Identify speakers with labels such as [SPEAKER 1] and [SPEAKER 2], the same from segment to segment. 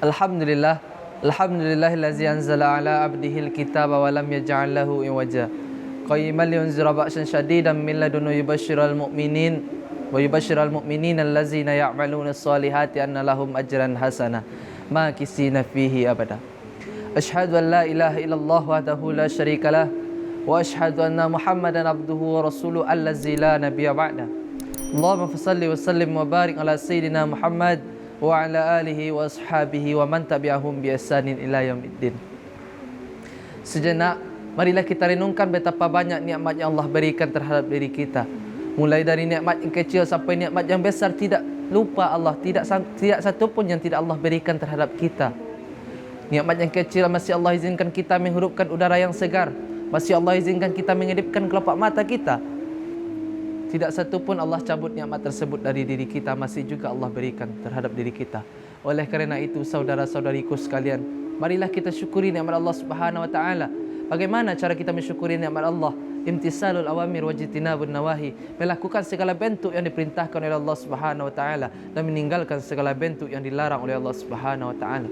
[SPEAKER 1] Alhamdulillah, alhamdulillahillazi anzala ala abdihil kitaba wa lam yaj'al lahu iwaja. Qayyiman liyunzira ba'san syadidan min ladunhu yubashshiral mu'minina allazina ya'maluna shalihati anna lahum ajran hasana makisina fihi abada. Asyhadu an la ilaha illallah wahdahu la syarikalah wa asyhadu anna Muhammadan abduhu wa rasuluhu allazi la nabiyya ba'da. Allahumma salli wa sallim wa barik ala sayyidina Muhammad wa ala alihi wa ashabihi wa man tabi'ahum bi ihsanin ila yaumiddin. Sejenak marilah kita renungkan betapa banyak nikmat yang Allah berikan terhadap diri kita. Mulai dari nikmat yang kecil sampai nikmat yang besar, tidak lupa Allah, tidak satu pun yang tidak Allah berikan terhadap kita. Nikmat yang kecil masih Allah izinkan kita menghirupkan udara yang segar, masih Allah izinkan kita mengedipkan kelopak mata kita. Tidak satu pun Allah cabut nikmat tersebut dari diri kita, masih juga Allah berikan terhadap diri kita. Oleh kerana itu, saudara-saudariku sekalian, marilah kita syukuri nikmat Allah Subhanahu wa taala. Bagaimana cara kita mensyukuri nikmat Allah? Imtisalul awamir wajtinabun nawahi, melakukan segala bentuk yang diperintahkan oleh Allah Subhanahu wa taala dan meninggalkan segala bentuk yang dilarang oleh Allah Subhanahu wa taala.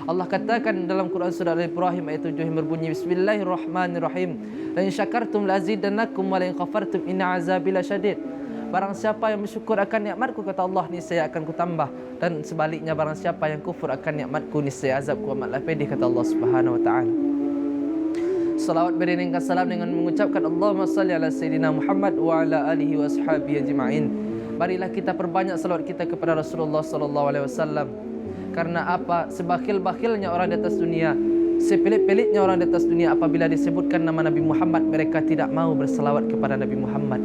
[SPEAKER 1] Allah katakan dalam Quran surah Al-Ibrahim ayat 7 yang berbunyi Bismillahirrahmanirrahim. La in syakartum la azidannakum wa la in kafartum inna azabi lasyadid. Barang siapa yang bersyukur akan nikmatku, kata Allah, niscaya akan kutambah, dan sebaliknya barang siapa yang kufur akan nikmatku, niscaya azabku amatlah pedih, kata Allah Subhanahu wa taala. Salawat beriringkan salam dengan mengucapkan Allahumma salli ala sayyidina Muhammad wa ala alihi wa ashabihi ajma'in. Marilah kita perbanyak salawat kita kepada Rasulullah sallallahu alaihi wasallam. Karena apa? Sebakhil-bakhilnya orang di atas dunia, sepelik-peliknya orang di atas dunia, apabila disebutkan nama Nabi Muhammad, mereka tidak mau berselawat kepada Nabi Muhammad.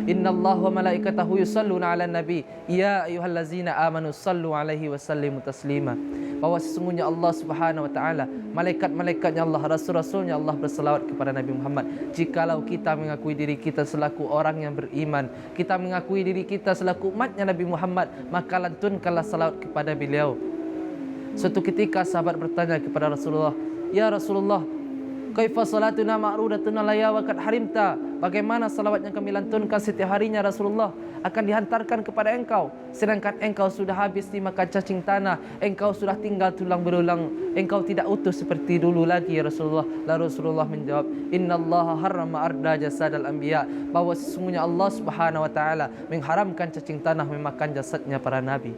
[SPEAKER 1] Innallaha wa malaikatahu yusalluna 'alan nabi ya ayyuhallazina amanu sallu 'alaihi wa sallimu taslima. Bahwa sesungguhnya Allah Subhanahu wa taala, malaikat-malaikatnya Allah, rasul-rasulnya Allah berselawat kepada Nabi Muhammad. Jikalau kita mengakui diri kita selaku orang yang beriman, kita mengakui diri kita selaku umatnya Nabi Muhammad, maka lantunkanlah salawat kepada beliau. Suatu ketika sahabat bertanya kepada Rasulullah, "Ya Rasulullah, kaifa salatuna ma'rudatuna laya wa qad harimta?" Bagaimana salawat yang kami lantunkan setiap harinya Rasulullah akan dihantarkan kepada engkau, sedangkan engkau sudah habis dimakan cacing tanah, engkau sudah tinggal tulang belulang, engkau tidak utuh seperti dulu lagi ya Rasulullah. Lalu Rasulullah menjawab, "Innallaha harrama arda jasadal anbiya." Bahwa sesungguhnya Allah Subhanahu wa taala mengharamkan cacing tanah memakan jasadnya para nabi.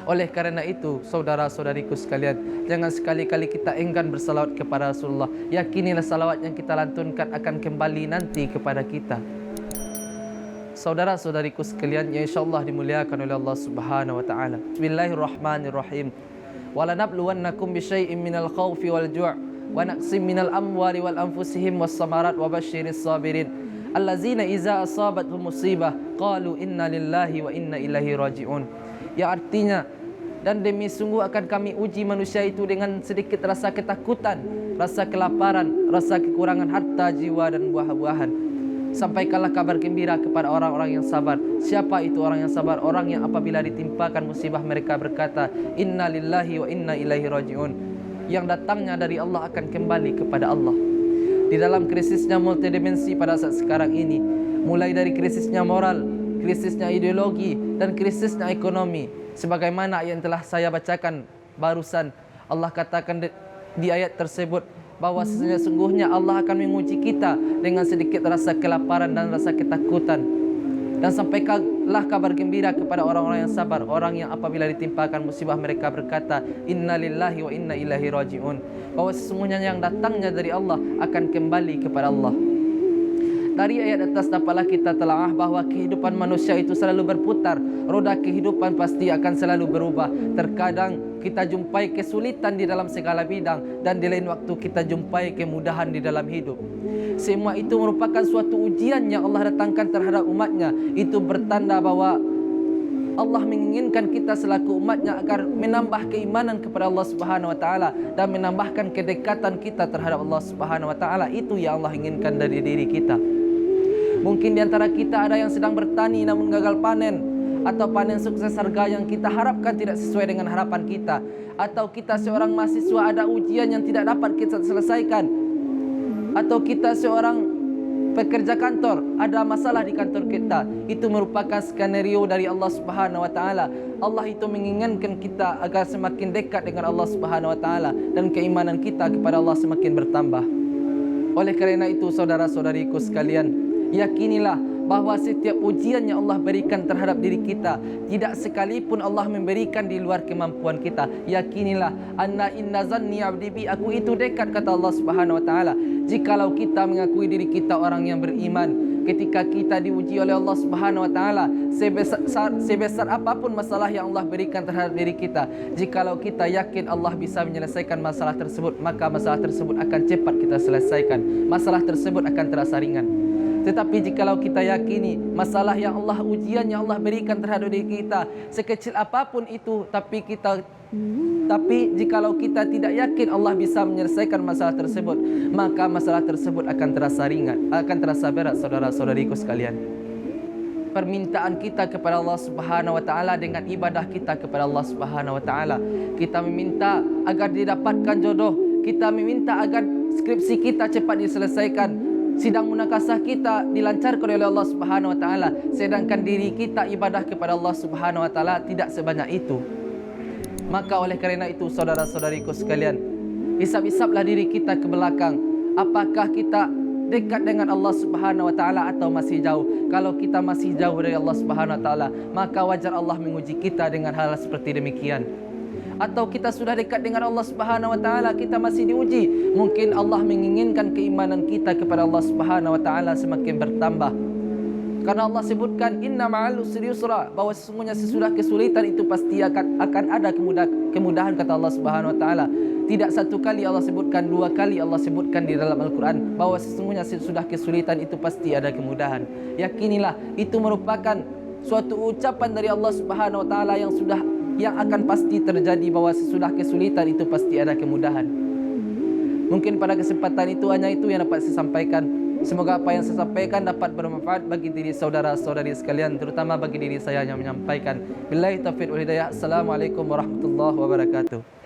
[SPEAKER 1] Oleh kerana itu, saudara-saudariku sekalian, jangan sekali-kali kita enggan bersalawat kepada Rasulullah. Yakinilah salawat yang kita lantunkan akan kembali nanti kepada kita. Saudara-saudariku sekalian yang insyaallah dimuliakan oleh Allah Subhanahu wa taala. Bismillahirrahmanirrahim. Walanabluwannakum bisyai'in minal khaufi wal ju' wa naqsim minal amwali wal anfusihim was samarat wa basyiris sabirin allazina idza asabatuhum musibah qalu inna lillahi wa inna ilaihi raji'un. Yang artinya, dan demi sungguh akan kami uji manusia itu dengan sedikit rasa ketakutan, rasa kelaparan, rasa kekurangan harta, jiwa dan buah-buahan. Sampaikanlah kabar gembira kepada orang-orang yang sabar. Siapa itu orang yang sabar? Orang yang apabila ditimpakan musibah mereka berkata, inna lillahi wa inna ilaihi raji'un. Yang datangnya dari Allah akan kembali kepada Allah. Di dalam krisisnya multidimensi pada saat sekarang ini, mulai dari krisisnya moral, krisisnya ideologi, dan krisisnya ekonomi, sebagaimana ayat yang telah saya bacakan barusan, Allah katakan di ayat tersebut bahwa sesungguhnya Allah akan menguji kita dengan sedikit rasa kelaparan dan rasa ketakutan. Dan sampaikanlah kabar gembira kepada orang-orang yang sabar, orang yang apabila ditimpakan musibah mereka berkata, inna lillahi wa inna ilaihi raji'un. Bahwa sesungguhnya yang datangnya dari Allah akan kembali kepada Allah. Dari ayat atas dapatlah kita telaah bahawa kehidupan manusia itu selalu berputar. Roda kehidupan pasti akan selalu berubah. Terkadang kita jumpai kesulitan di dalam segala bidang, dan di lain waktu kita jumpai kemudahan di dalam hidup. Semua itu merupakan suatu ujian yang Allah datangkan terhadap umatnya. Itu bertanda bahawa Allah menginginkan kita selaku umatnya agar menambah keimanan kepada Allah Subhanahu wa taala dan menambahkan kedekatan kita terhadap Allah Subhanahu wa taala. Itu yang Allah inginkan dari diri kita. Mungkin di antara kita ada yang sedang bertani namun gagal panen, atau panen sukses harga yang kita harapkan tidak sesuai dengan harapan kita, atau kita seorang mahasiswa ada ujian yang tidak dapat kita selesaikan, atau kita seorang pekerja kantor, ada masalah di kantor kita, itu merupakan skenario dari Allah Subhanahu wa taala. Allah itu menginginkan kita agar semakin dekat dengan Allah Subhanahu wa taala dan keimanan kita kepada Allah semakin bertambah. Oleh kerana itu saudara-saudariku sekalian, yakinilah bahawa setiap ujian yang Allah berikan terhadap diri kita, tidak sekalipun Allah memberikan di luar kemampuan kita. Yakinilah, anna inna zanni abdi bi, aku itu dekat, kata Allah Subhanahu wa taala. Jikalau kita mengakui diri kita orang yang beriman, ketika kita diuji oleh Allah Subhanahu wa taala, sebesar apapun masalah yang Allah berikan terhadap diri kita, jikalau kita yakin Allah bisa menyelesaikan masalah tersebut, maka masalah tersebut akan cepat kita selesaikan. Masalah tersebut akan terasa ringan. Tetapi jikalau kita yakini masalah yang Allah, ujian yang Allah berikan terhadap diri kita, sekecil apapun itu, tapi jikalau kita tidak yakin Allah bisa menyelesaikan masalah tersebut, maka masalah tersebut akan terasa ringan, akan terasa berat, saudara-saudariku sekalian. Permintaan kita kepada Allah Subhanahu wa taala dengan ibadah kita kepada Allah Subhanahu wa taala, kita meminta agar didapatkan jodoh, kita meminta agar skripsi kita cepat diselesaikan, sidang munakasah kita dilancarkan oleh Allah Subhanahu wa taala, sedangkan diri kita ibadah kepada Allah Subhanahu wa taala tidak sebanyak itu. Maka oleh kerana itu saudara-saudariku sekalian, hisap-hisaplah diri kita ke belakang. Apakah kita dekat dengan Allah Subhanahu wa taala atau masih jauh? Kalau kita masih jauh dari Allah Subhanahu wa taala, maka wajar Allah menguji kita dengan hal seperti demikian. Atau kita sudah dekat dengan Allah Subhanahu wa taala, kita masih diuji, mungkin Allah menginginkan keimanan kita kepada Allah Subhanahu wa taala semakin bertambah. Karena Allah sebutkan inna ma'al usri yusra, bahawa sesungguhnya sesudah kesulitan itu pasti akan ada kemudahan, kata Allah Subhanahu wa taala. Tidak satu kali Allah sebutkan, dua kali Allah sebutkan di dalam Al-Quran bahawa sesungguhnya sesudah kesulitan itu pasti ada kemudahan. Yakinilah itu merupakan suatu ucapan dari Allah Subhanahu wa taala yang akan pasti terjadi, bahawa sesudah kesulitan itu pasti ada kemudahan. Mungkin pada kesempatan itu hanya itu yang dapat saya sampaikan. Semoga apa yang saya sampaikan dapat bermanfaat bagi diri saudara-saudari sekalian, terutama bagi diri saya yang menyampaikan. Billahi taufiq wal hidayah. Assalamualaikum warahmatullahi wabarakatuh.